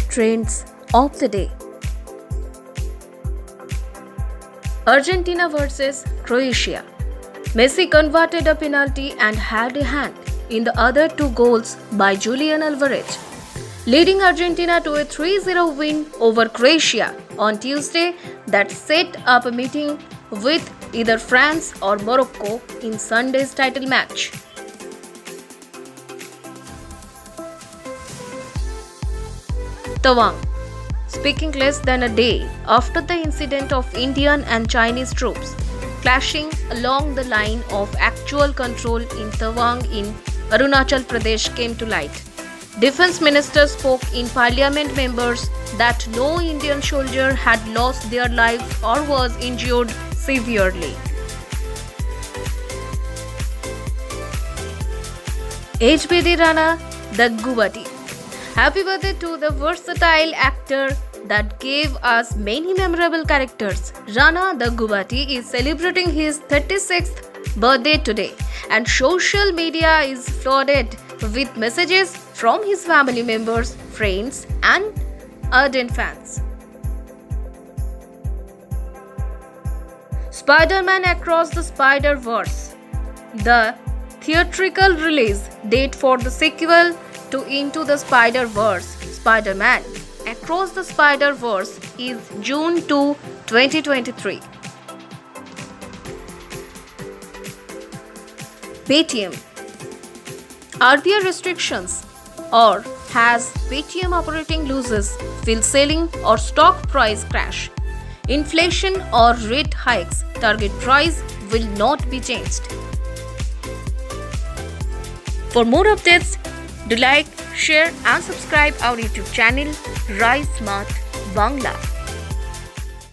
Trends of the day. Argentina versus Croatia. Messi converted a penalty and had a hand in the other two goals by Julian Alvarez, leading Argentina to a 3-0 win over Croatia on Tuesday that set up a meeting with either France or Morocco in Sunday's title match. Tawang. Speaking less than a day after the incident of Indian and Chinese troops clashing along the line of actual control in Tawang in Arunachal Pradesh came to light, Defense Minister spoke in Parliament members that no Indian soldier had lost their lives or was injured severely. HBD Rana Daggubati. Happy birthday to the versatile actor that gave us many memorable characters. Rana Daggubati is celebrating his 36th birthday today, and social media is flooded with messages from his family members, friends, and ardent fans. Spider-Man Across the Spider-Verse. The theatrical release date for the sequel to Into the Spider-Verse, Spider-Man Across the Spider-Verse, is June 2, 2023. Paytm. RBI restrictions, or has Paytm operating losses, will selling or stock price crash? Inflation or rate hikes, target price will not be changed. For more updates, do like, share and subscribe our YouTube channel Rise Smart Bangla.